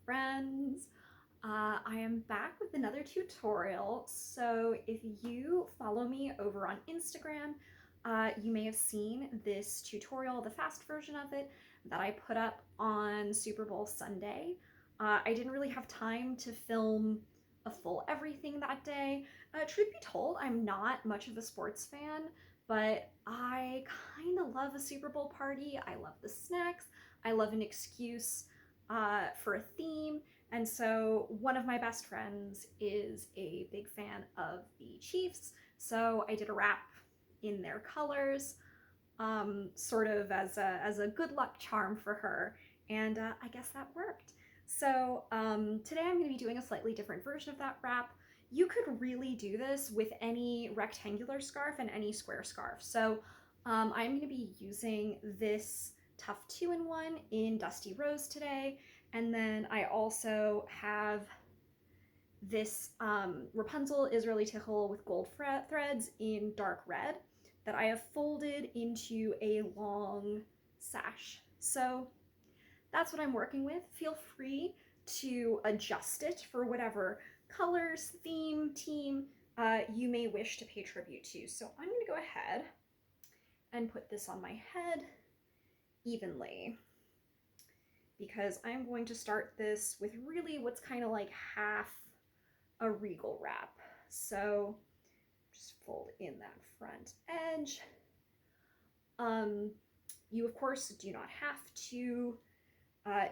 friends. I am back with another tutorial. So if you follow me over on Instagram, you may have seen this tutorial, the fast version of it, that I put up on Super Bowl Sunday. I didn't really have time to film a full everything that day. Truth be told, I'm not much of a sports fan, but I kind of love a Super Bowl party. I love the snacks. I love an excuse for a theme. And so one of my best friends is a big fan of the Chiefs. So I did a wrap in their colors, sort of as a good luck charm for her. And I guess that worked. So today I'm going to be doing a slightly different version of that wrap. You could really do this with any rectangular scarf and any square scarf. So I'm going to be using this Tough 2-in-1 in Dusty Rose today. And then I also have this Rapunzel Israeli Tichel with gold threads in dark red that I have folded into a long sash. So that's what I'm working with. Feel free to adjust it for whatever colors, theme, team you may wish to pay tribute to. So I'm going to go ahead and put this on my head evenly, because I'm going to start this with really what's kind of like half a regal wrap. So just fold in that front edge. You of course do not have to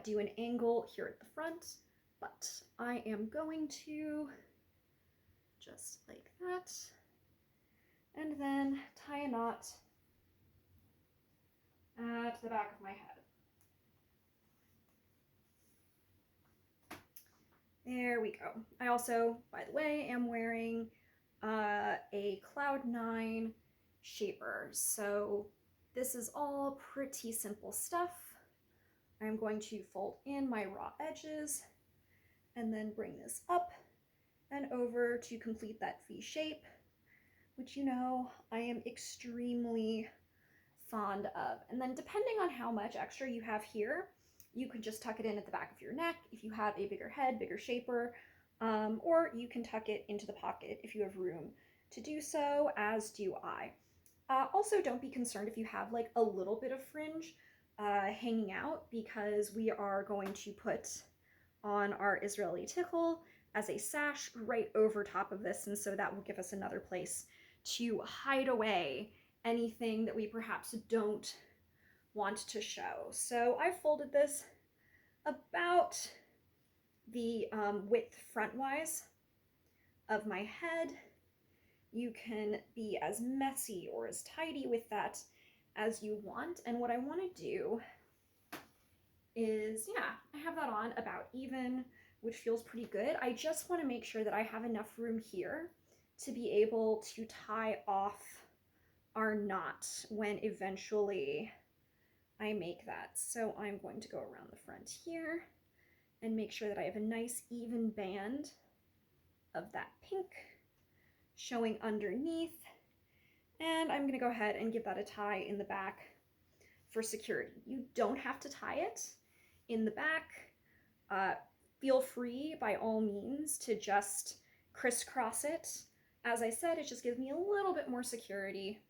do an angle here at the front, but I am going to just like that, and then tie a knot at the back of my head. There we go. I also, by the way, am wearing a Cloud9 shaper. So this is all pretty simple stuff. I'm going to fold in my raw edges and then bring this up and over to complete that V shape, which you know I am extremely fond of. And then depending on how much extra you have here, you could just tuck it in at the back of your neck if you have a bigger head, bigger shaper, or you can tuck it into the pocket if you have room to do so, as do I. Also, don't be concerned if you have like a little bit of fringe hanging out, because we are going to put on our Israeli Tichel as a sash right over top of this, and so that will give us another place to hide away anything that we perhaps don't want to show. So I folded this about the width frontwise of my head. You can be as messy or as tidy with that as you want. And what I want to do is, yeah, I have that on about even, which feels pretty good. I just want to make sure that I have enough room here to be able to tie off our knot when eventually I make that. So I'm going to go around the front here and make sure that I have a nice even band of that pink showing underneath. And I'm going to go ahead and give that a tie in the back for security. You don't have to tie it in the back. Feel free, by all means, to just crisscross it. As I said, it just gives me a little bit more security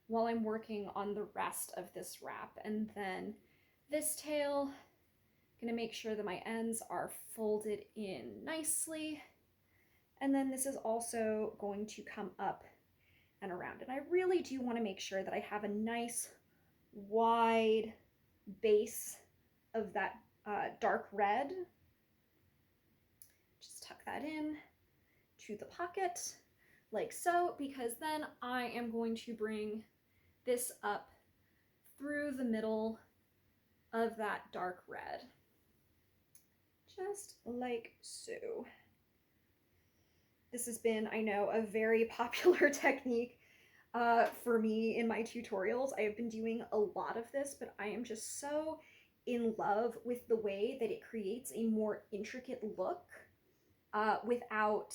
while I'm working on the rest of this wrap. And then this tail, gonna make sure that my ends are folded in nicely. And then this is also going to come up and around. And I really do want to make sure that I have a nice wide base of that dark red. Just tuck that in to the pocket like so, because then I am going to bring this up through the middle of that dark red, just like so. This has been, I know, a very popular technique for me in my tutorials. I have been doing a lot of this, but I am just so in love with the way that it creates a more intricate look without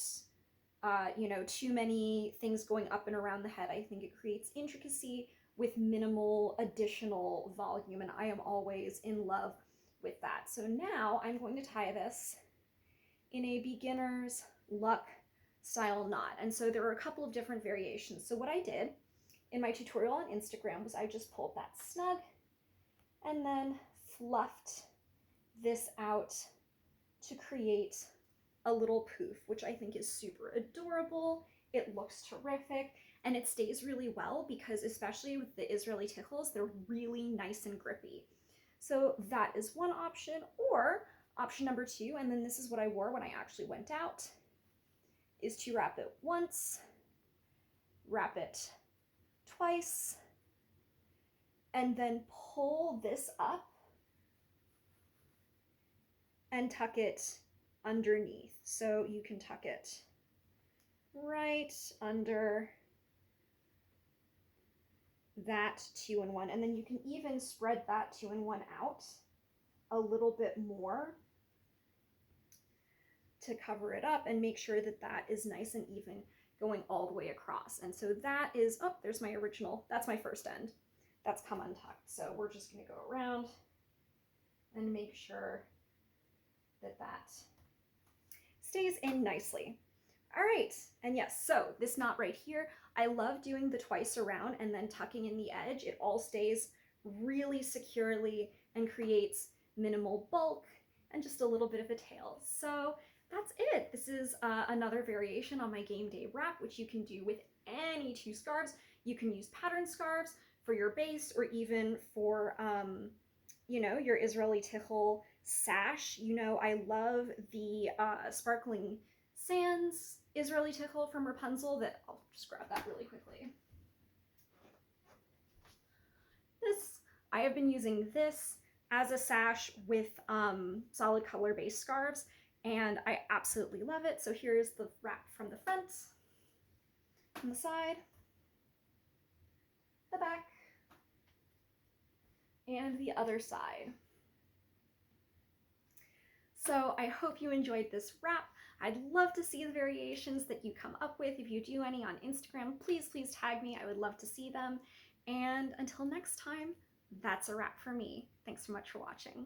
you know, too many things going up and around the head. I think it creates intricacy with minimal additional volume, and I am always in love with that. that. So now I'm going to tie this in a beginner's luck style knot. And so there are a couple of different variations. So what I did in my tutorial on Instagram was I just pulled that snug and then fluffed this out to create a little poof, which I think is super adorable. It looks terrific, and it stays really well because, especially with the Israeli tichels, they're really nice and grippy. So that is one option. Or option number two, and then this is what I wore when I actually went out, is to wrap it once, wrap it twice, and then pull this up and tuck it underneath. So you can tuck it right under that 2-in-1, and then you can even spread that 2-in-1 out a little bit more to cover it up and make sure that that is nice and even going all the way across. And so that is, oh, there's my original, that's my first end. That's come untucked. So we're just gonna go around and make sure that that stays in nicely. All right, and yes, so this knot right here, I love doing the twice around and then tucking in the edge. It all stays really securely and creates minimal bulk and just a little bit of a tail. So that's it. This is another variation on my game day wrap, which you can do with any two scarves. You can use pattern scarves for your base, or even for, you know, your Israeli tichel sash. You know, I love the sparkling sands Israeli tichel from Rapunzel that I'll just grab that really quickly. I have been using this as a sash with solid color based scarves, and I absolutely love it. So here's the wrap from the front, from the side, the back, and the other side. So I hope you enjoyed this wrap. I'd love to see the variations that you come up with. If you do any on Instagram, please tag me. I would love to see them. And until next time, that's a wrap for me. Thanks so much for watching.